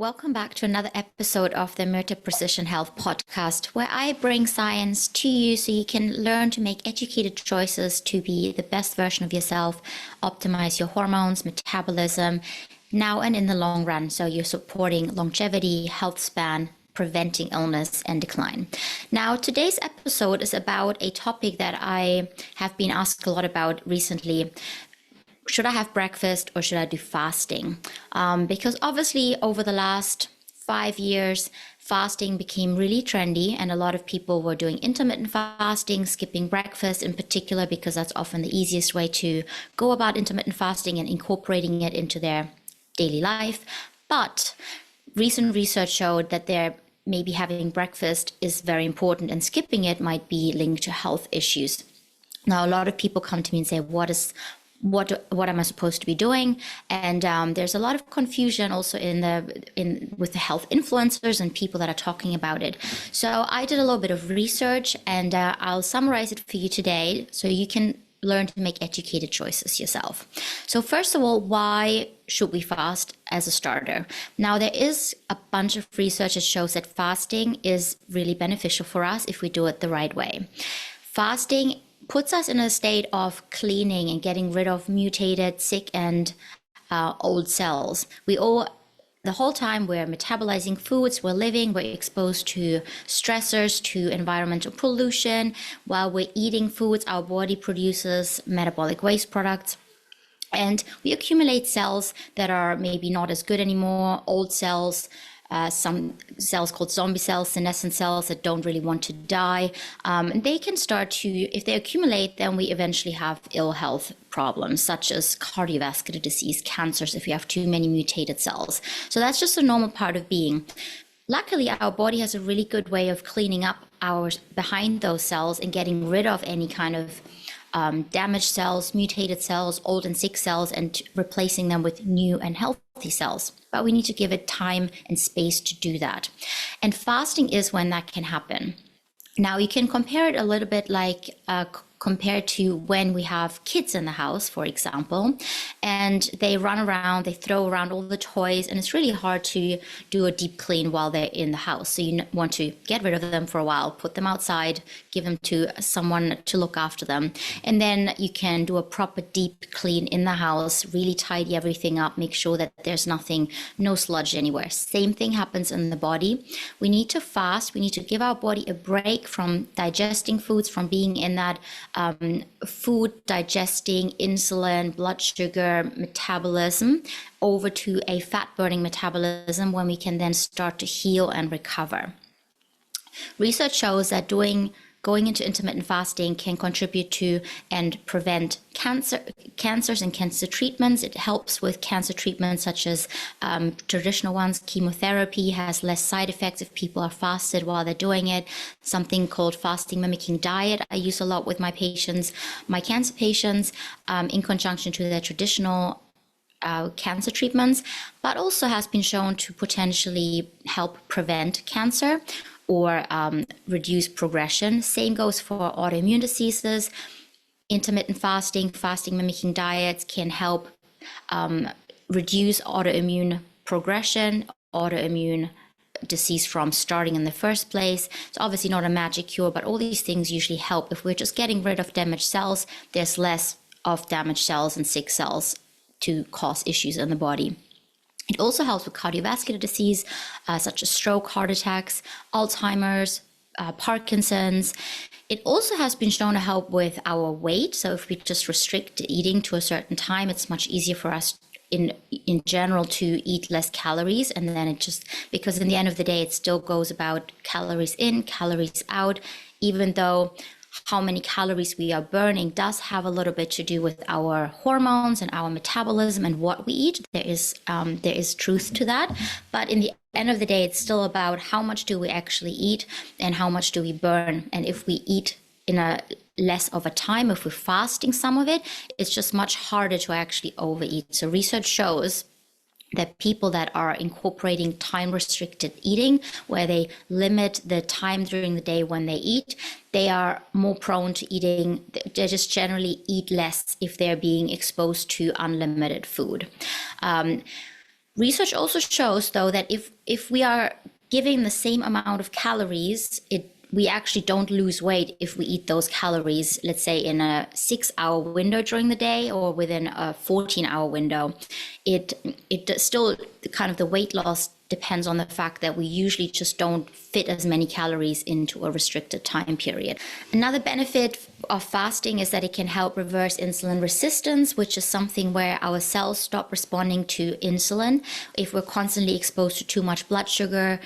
Welcome back to another episode of the Myrta Precision Health podcast, where I bring science to you so you can learn to make educated choices to be the best version of yourself, optimize your hormones, metabolism, now and in the long run. So you're supporting longevity, health span, preventing illness and decline. Now, today's episode is about a topic that I have been asked a lot about recently. Should I have breakfast or should I do fasting? Because obviously over the last 5 years, fasting became really trendy and a lot of people were doing intermittent fasting, skipping breakfast in particular, because that's often the easiest way to go about intermittent fasting and incorporating it into their daily life. But recent research showed that maybe having breakfast is very important and skipping it might be linked to health issues. Now, a lot of people come to me and say, what am I supposed to be doing? And there's a lot of confusion also with the health influencers and people that are talking about it. So I did a little bit of research and I'll summarize it for you today so you can learn to make educated choices yourself. So first of all, why should we fast as a starter? Now, there is a bunch of research that shows that fasting is really beneficial for us if we do it the right way. Fasting puts us in a state of cleaning and getting rid of mutated, sick, and old cells. The whole time we're metabolizing foods, we're exposed to stressors, to environmental pollution. While we're eating foods, our body produces metabolic waste products. And we accumulate cells that are maybe not as good anymore, old cells, some cells called zombie cells, senescent cells that don't really want to die. And they can start to, if they accumulate, then we eventually have ill health problems such as cardiovascular disease, cancers, if we have too many mutated cells. So that's just a normal part of being. Luckily, our body has a really good way of cleaning up behind those cells and getting rid of any kind of damaged cells, mutated cells, old and sick cells, and replacing them with new and healthy cells. But we need to give it time and space to do that. And fasting is when that can happen. Now, you can compare it a little bit like compared to when we have kids in the house, for example, and they run around, they throw around all the toys, and it's really hard to do a deep clean while they're in the house. So you want to get rid of them for a while, put them outside, give them to someone to look after them. And then you can do a proper deep clean in the house, really tidy everything up, make sure that there's no sludge anywhere. Same thing happens in the body. We need to fast. We need to give our body a break from digesting foods, from being in that food digesting insulin, blood sugar metabolism over to a fat burning metabolism when we can then start to heal and recover. Research shows that going into intermittent fasting can contribute to and prevent cancers and cancer treatments. It helps with cancer treatments such as traditional ones. Chemotherapy has less side effects if people are fasted while they're doing it. Something called fasting mimicking diet I use a lot with my cancer patients, in conjunction to their traditional cancer treatments, but also has been shown to potentially help prevent cancer or reduce progression. Same goes for autoimmune diseases. Intermittent fasting mimicking diets can help reduce autoimmune progression, autoimmune disease from starting in the first place. It's obviously not a magic cure, but all these things usually help. If we're just getting rid of damaged cells, there's less of damaged cells and sick cells to cause issues in the body. It also helps with cardiovascular disease, such as stroke, heart attacks, Alzheimer's, Parkinson's. It also has been shown to help with our weight. So if we just restrict eating to a certain time, it's much easier for us in general to eat less calories. And then because in the end of the day, it still goes about calories in, calories out, even though how many calories we are burning does have a little bit to do with our hormones and our metabolism and what we eat. There is truth to that. But in the end of the day, it's still about how much do we actually eat and how much do we burn. And if we eat in a less of a time, if we're fasting some of it, it's just much harder to actually overeat. So research shows that people that are incorporating time restricted eating, where they limit the time during the day when they eat, they are more prone to eating. They just generally eat less if they're being exposed to unlimited food. Research also shows, though, that if we are giving the same amount of calories, we actually don't lose weight if we eat those calories, let's say in a 6-hour window during the day or within a 14-hour window. It still, kind of the weight loss depends on the fact that we usually just don't fit as many calories into a restricted time period. Another benefit of fasting is that it can help reverse insulin resistance, which is something where our cells stop responding to insulin if we're constantly exposed to too much blood sugar,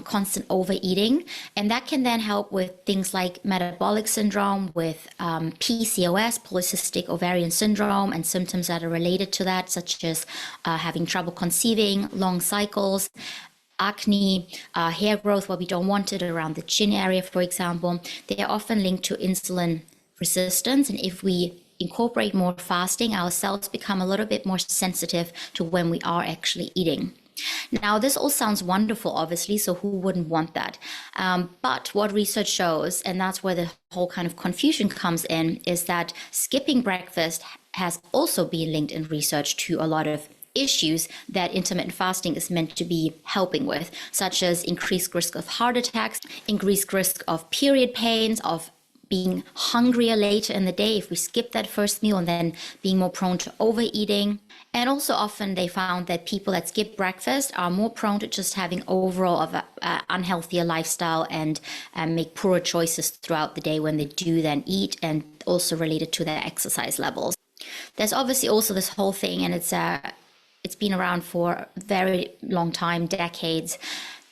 constant overeating. And that can then help with things like metabolic syndrome, with PCOS, polycystic ovarian syndrome, and symptoms that are related to that, such as having trouble conceiving, long cycles, acne, hair growth where we don't want it around the chin area, for example. They are often linked to insulin resistance. And if we incorporate more fasting, our cells become a little bit more sensitive to when we are actually eating. Now, this all sounds wonderful, obviously, so who wouldn't want that? But what research shows, and that's where the whole kind of confusion comes in, is that skipping breakfast has also been linked in research to a lot of issues that intermittent fasting is meant to be helping with, such as increased risk of heart attacks, increased risk of period pains, of being hungrier later in the day if we skip that first meal, and then being more prone to overeating. And also often they found that people that skip breakfast are more prone to just having overall of a unhealthier lifestyle and make poorer choices throughout the day when they do then eat, and also related to their exercise levels. There's obviously also this whole thing, and it's been around for a very long time, decades,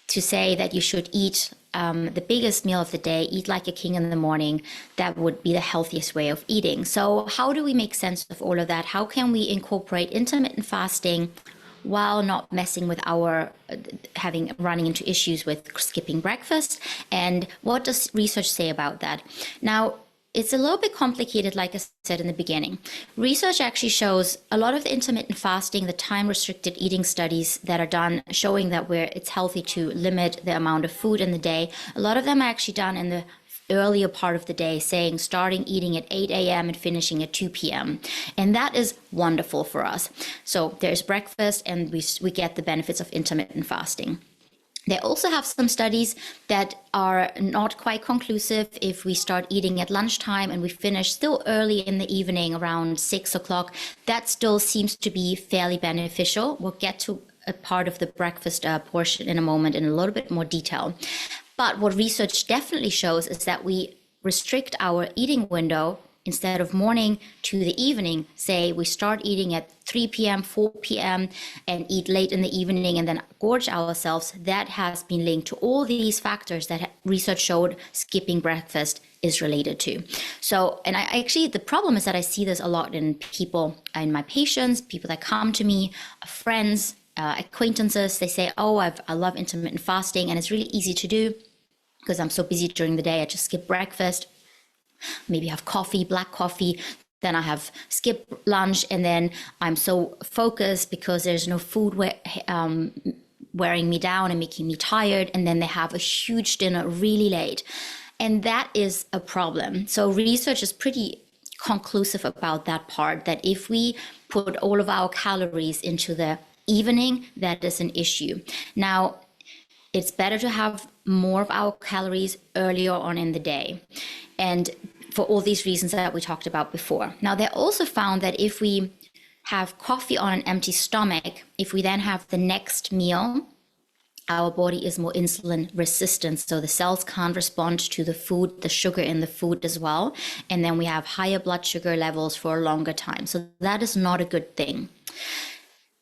to say that you should eat the biggest meal of the day, eat like a king in the morning. That would be the healthiest way of eating. So how do we make sense of all of that? How can we incorporate intermittent fasting while not messing with our running into issues with skipping breakfast? And what does research say about that? Now, it's a little bit complicated, like I said in the beginning. Research actually shows a lot of the intermittent fasting, the time-restricted eating studies that are done showing that it's healthy to limit the amount of food in the day. A lot of them are actually done in the earlier part of the day, saying starting eating at 8 a.m. and finishing at 2 p.m. And that is wonderful for us. So there's breakfast, and we get the benefits of intermittent fasting. They also have some studies that are not quite conclusive. If we start eating at lunchtime and we finish still early in the evening around 6 o'clock, that still seems to be fairly beneficial. We'll get to a part of the breakfast portion in a moment in a little bit more detail. But what research definitely shows is that we restrict our eating window instead of morning to the evening. Say we start eating at 3 p.m., 4 p.m., and eat late in the evening and then gorge ourselves. That has been linked to all these factors that research showed skipping breakfast is related to. So, and the problem is that I see this a lot in people, in my patients, people that come to me, friends, acquaintances. They say, oh, I love intermittent fasting, and it's really easy to do because I'm so busy during the day. I just skip breakfast. Maybe have coffee, black coffee, then I have skip lunch, and then I'm so focused because there's no food wearing me down and making me tired, and then they have a huge dinner really late. And that is a problem. So research is pretty conclusive about that part, that if we put all of our calories into the evening, that is an issue. Now, it's better to have more of our calories earlier on in the day, and for all these reasons that we talked about before. Now, they also found that if we have coffee on an empty stomach, if we then have the next meal, our body is more insulin resistant. So the cells can't respond to the food, the sugar in the food as well. And then we have higher blood sugar levels for a longer time. So that is not a good thing.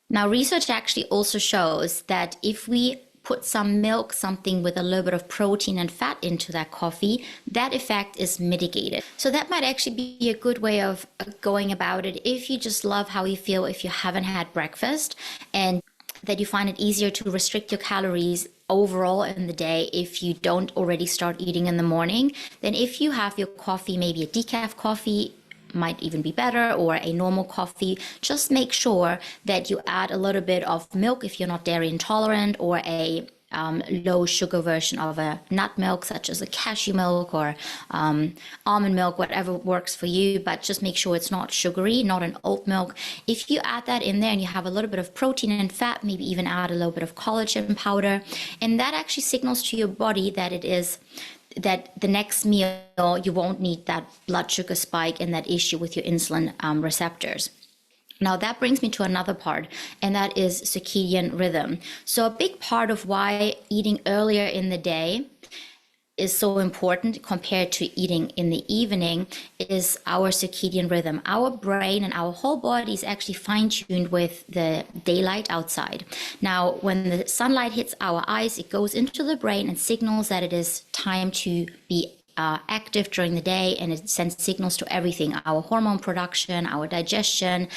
Now, research actually also shows that if we put some milk, something with a little bit of protein and fat into that coffee, that effect is mitigated. So that might actually be a good way of going about it if you just love how you feel if you haven't had breakfast, and that you find it easier to restrict your calories overall in the day if you don't already start eating in the morning. Then if you have your coffee, maybe a decaf coffee, might even be better, or a normal coffee, just make sure that you add a little bit of milk if you're not dairy intolerant, or a low sugar version of a nut milk, such as a cashew milk or almond milk, whatever works for you, but just make sure it's not sugary, not an oat milk. If you add that in there and you have a little bit of protein and fat, maybe even add a little bit of collagen powder, and that actually signals to your body that that the next meal you won't need that blood sugar spike and that issue with your insulin receptors. Now that brings me to another part, and that is circadian rhythm. So a big part of why eating earlier in the day is so important compared to eating in the evening is our circadian rhythm. Our brain and our whole body is actually fine-tuned with the daylight outside. Now, when the sunlight hits our eyes, it goes into the brain and signals that it is time to be active during the day, and it sends signals to everything, our hormone production, our digestion,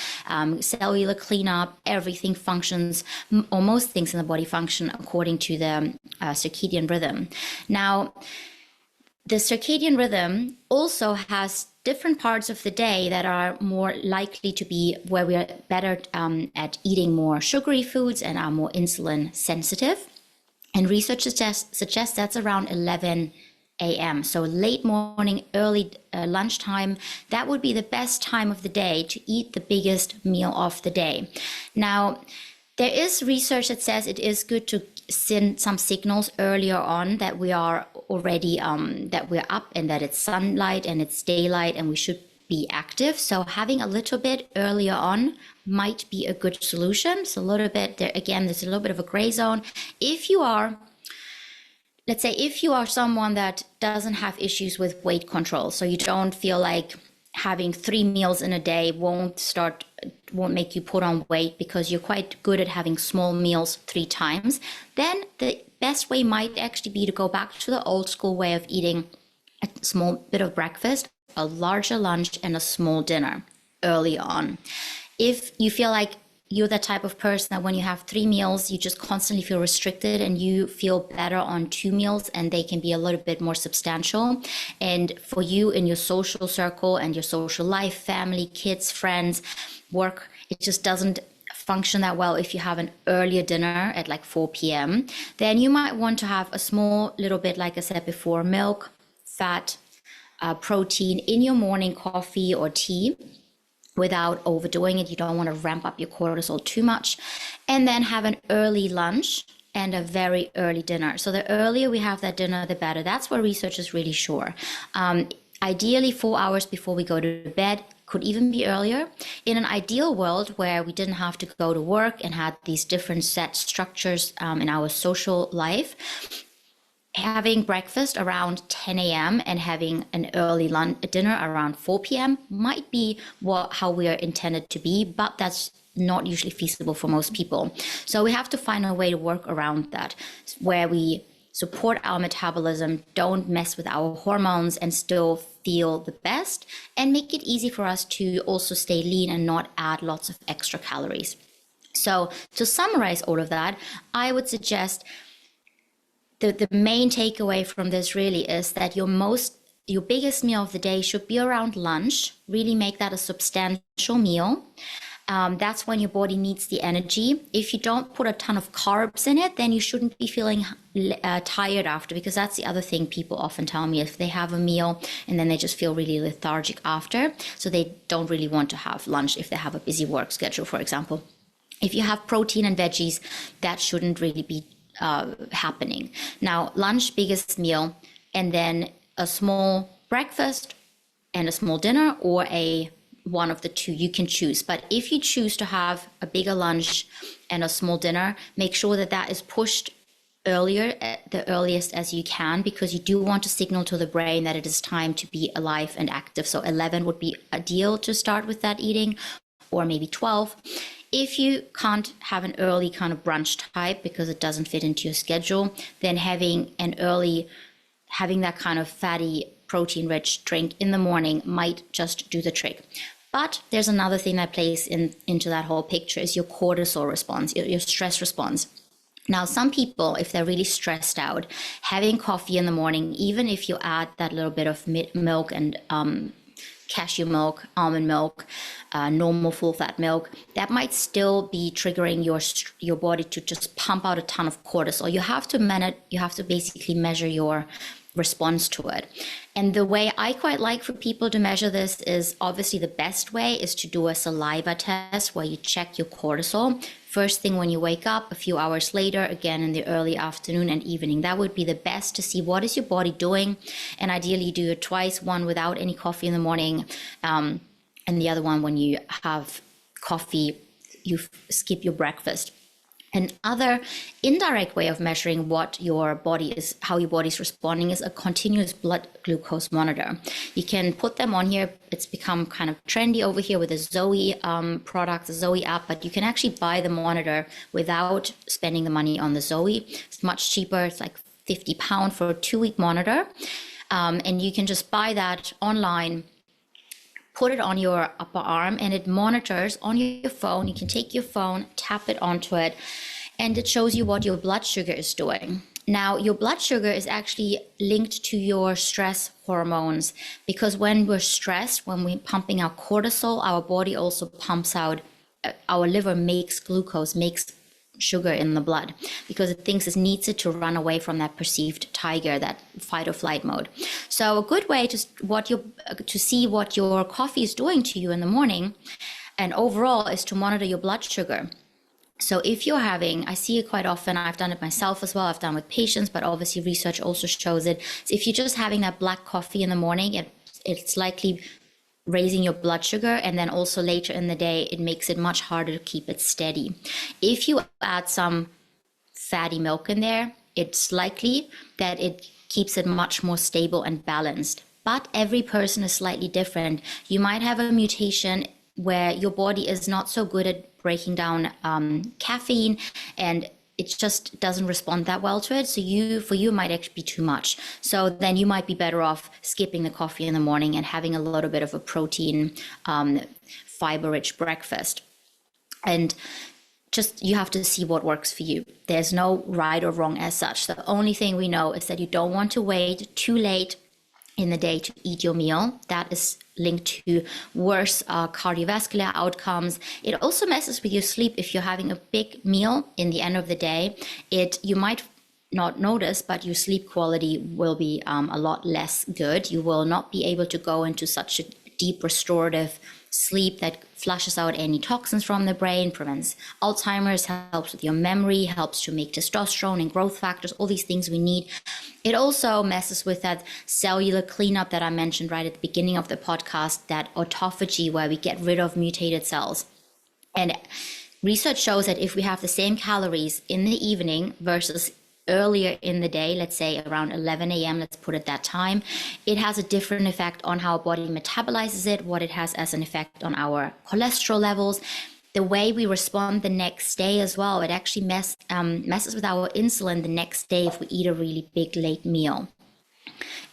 cellular cleanup, everything functions, or most things in the body function according to the circadian rhythm. Now, the circadian rhythm also has different parts of the day that are more likely to be where we are better at eating more sugary foods and are more insulin sensitive. And research suggests that's around 11 a.m. So late morning, early lunchtime, that would be the best time of the day to eat the biggest meal of the day. Now, there is research that says it is good to send some signals earlier on that we are already, that we're up and that it's sunlight and it's daylight and we should be active. So having a little bit earlier on might be a good solution. So a little bit there, again, there's a little bit of a gray zone. Let's say if you are someone that doesn't have issues with weight control, so you don't feel like having 3 meals in a day won't make you put on weight because you're quite good at having small meals 3 times, then the best way might actually be to go back to the old school way of eating a small bit of breakfast, a larger lunch, and a small dinner early on. If you feel like you're the type of person that when you have 3 meals, you just constantly feel restricted and you feel better on 2 meals and they can be a little bit more substantial. And for you in your social circle and your social life, family, kids, friends, work, it just doesn't function that well if you have an earlier dinner at like 4 p.m. Then you might want to have a small little bit, like I said before, milk, fat, protein in your morning coffee or tea, without overdoing it. You don't want to ramp up your cortisol too much. And then have an early lunch and a very early dinner. So the earlier we have that dinner, the better. That's what research is really sure. Ideally 4 hours before we go to bed, could even be earlier. In an ideal world where we didn't have to go to work and had these different set structures in our social life, having breakfast around 10 a.m. and having an early dinner around 4 p.m. might be how we are intended to be, but that's not usually feasible for most people. So we have to find a way to work around that, where we support our metabolism, don't mess with our hormones, and still feel the best, and make it easy for us to also stay lean and not add lots of extra calories. So to summarize all of that, I would suggest the main takeaway from this really is that your biggest meal of the day should be around lunch. Really make that a substantial meal. That's when your body needs the energy. If you don't put a ton of carbs in it, then you shouldn't be feeling tired after, because that's the other thing people often tell me, if they have a meal and then they just feel really lethargic after. So they don't really want to have lunch if they have a busy work schedule, for example. If you have protein and veggies, that shouldn't really be happening. Now, lunch, biggest meal, and then a small breakfast and a small dinner, or one of the two you can choose. But if you choose to have a bigger lunch and a small dinner, make sure that that is pushed earlier, at the earliest as you can, because you do want to signal to the brain that it is time to be alive and active. So 11 would be ideal to start with that eating, or maybe 12. If you can't have an early kind of brunch type because it doesn't fit into your schedule, then having that kind of fatty, protein-rich drink in the morning might just do the trick. But there's another thing that plays into that whole picture, is your cortisol response, your stress response. Now, some people, if they're really stressed out, having coffee in the morning, even if you add that little bit of milk and cashew milk, almond milk, normal full fat milk, that might still be triggering your body to just pump out a ton of cortisol. You have to basically measure your response to it. And the way I quite like for people to measure this is, obviously the best way is to do a saliva test where you check your cortisol first thing when you wake up, a few hours later, again in the early afternoon and evening. That would be the best to see what is your body doing. And ideally do it twice, one without any coffee in the morning, and the other one when you have coffee, you skip your breakfast. Another indirect way of measuring what your body is, how your body is responding, is a continuous blood glucose monitor. You can put them on here. It's become kind of trendy over here with the Zoe product, the Zoe app, but you can actually buy the monitor without spending the money on the Zoe. It's much cheaper. It's like £50 for a 2-week monitor. And you can just buy that online, put it on your upper arm, and it monitors on your phone. You can take your phone, tap it onto it, and it shows you what your blood sugar is doing. Now, your blood sugar is actually linked to your stress hormones, because when we're stressed, when we're pumping out cortisol, our body also pumps out, our liver makes glucose, makes sugar in the blood, because it thinks it needs it to run away from that perceived tiger, that fight or flight mode. So a good way to see what your coffee is doing to you in the morning and overall is to monitor your blood sugar. So if you're having, I see it quite often, I've done it myself as well, I've done it with patients, but obviously research also shows it. So if you're just having that black coffee in the morning, it's likely raising your blood sugar, and then also later in the day it makes it much harder to keep it steady. If you add some fatty milk in there, it's likely that it keeps it much more stable and balanced. But every person is slightly different. You might have a mutation where your body is not so good at breaking down caffeine, and it just doesn't respond that well to it. So for you, it might actually be too much. So then you might be better off skipping the coffee in the morning and having a little bit of a protein, fiber-rich breakfast. And just, you have to see what works for you. There's no right or wrong as such. The only thing we know is that you don't want to wait too late in the day to eat your meal. That is linked to worse cardiovascular outcomes. It also messes with your sleep. If you're having a big meal in the end of the day, you might not notice, but your sleep quality will be a lot less good. You will not be able to go into such a deep restorative sleep that flushes out any toxins from the brain, prevents Alzheimer's, helps with your memory, helps to make testosterone and growth factors, all these things we need. It also messes with that cellular cleanup that I mentioned right at the beginning of the podcast, that autophagy, where we get rid of mutated cells. And research shows that if we have the same calories in the evening versus earlier in the day, let's say around 11 a.m., let's put it that time, it has a different effect on how our body metabolizes it, what it has as an effect on our cholesterol levels, the way we respond the next day as well. It actually messes with our insulin the next day if we eat a really big late meal.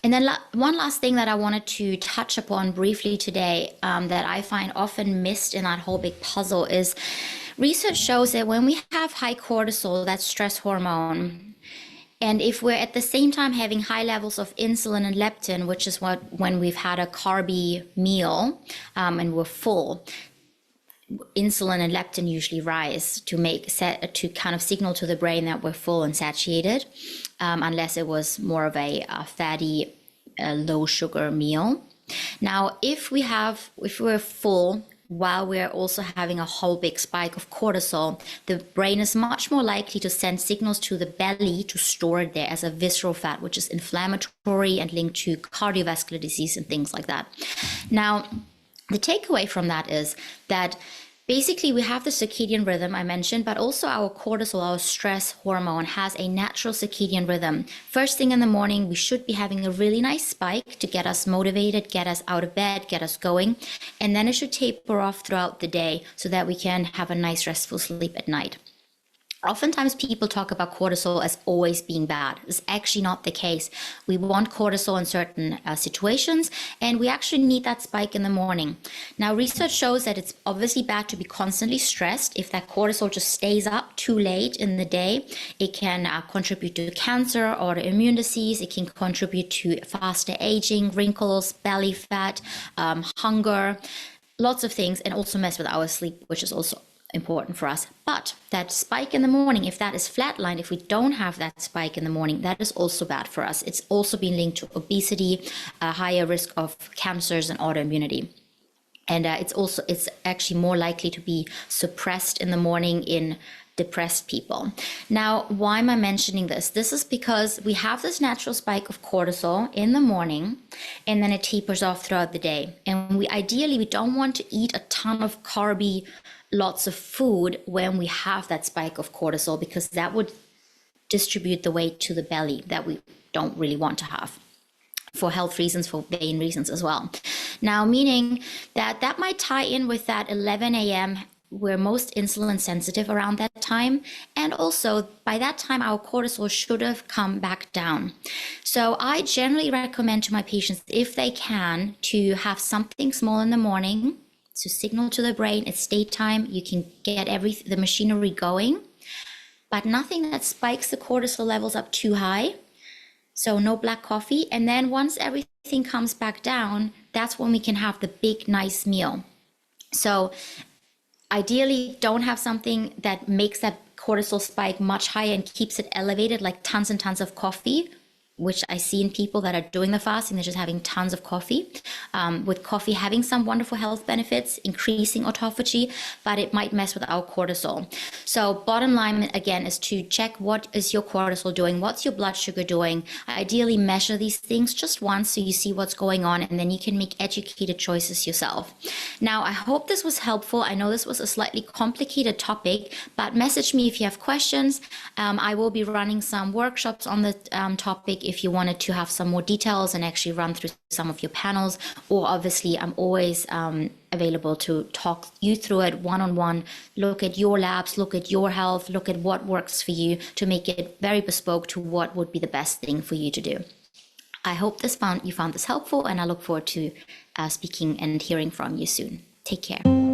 And then one last thing that I wanted to touch upon briefly today, that I find often missed in that whole big puzzle, is research shows that when we have high cortisol, that stress hormone, and if we're at the same time having high levels of insulin and leptin, which is when we've had a carby meal and we're full, insulin and leptin usually rise to kind of signal to the brain that we're full and satiated, unless it was more of a fatty, low sugar meal. Now, if we're full while we're also having a whole big spike of cortisol, the brain is much more likely to send signals to the belly to store it there as a visceral fat, which is inflammatory and linked to cardiovascular disease and things like that. Now, the takeaway from that is that basically we have the circadian rhythm I mentioned, but also our cortisol, our stress hormone, has a natural circadian rhythm. First thing in the morning, we should be having a really nice spike to get us motivated, get us out of bed, get us going. And then it should taper off throughout the day so that we can have a nice restful sleep at night. Oftentimes people talk about cortisol as always being bad. It's actually not the case. We want cortisol in certain situations, and we actually need that spike in the morning. Now, research shows that it's obviously bad to be constantly stressed. If that cortisol just stays up too late in the day, it can contribute to cancer, autoimmune disease. It can contribute to faster aging, wrinkles, belly fat, hunger, lots of things, and also mess with our sleep, which is also important for us. But that spike in the morning, if that is flatlined, if we don't have that spike in the morning, that is also bad for us. It's also been linked to obesity, a higher risk of cancers and autoimmunity. And it's actually more likely to be suppressed in the morning in depressed people. Now, why am I mentioning this? This is because we have this natural spike of cortisol in the morning, and then it tapers off throughout the day. And we don't want to eat a ton of carby, lots of food when we have that spike of cortisol, because that would distribute the weight to the belly that we don't really want to have, for health reasons, for vain reasons as well. Now, meaning that might tie in with that 11 a.m. We're most insulin sensitive around that time. And also by that time, our cortisol should have come back down. So I generally recommend to my patients, if they can, to have something small in the morning to signal to the brain it's daytime. You can get the machinery going, but nothing that spikes the cortisol levels up too high. So no black coffee. And then once everything comes back down, that's when we can have the big, nice meal. So ideally, don't have something that makes that cortisol spike much higher and keeps it elevated, like tons and tons of coffee, which I see in people that are doing the fasting. They're just having tons of coffee. With coffee having some wonderful health benefits, increasing autophagy, but it might mess with our cortisol. So bottom line, again, is to check what is your cortisol doing, what's your blood sugar doing. Ideally measure these things just once so you see what's going on, and then you can make educated choices yourself. Now, I hope this was helpful. I know this was a slightly complicated topic, but message me if you have questions. I will be running some workshops on the topic if you wanted to have some more details and actually run through some of your panels, or obviously I'm always available to talk you through it one-on-one, look at your labs, look at your health, look at what works for you to make it very bespoke to what would be the best thing for you to do. I hope you found this helpful, and I look forward to speaking and hearing from you soon. Take care.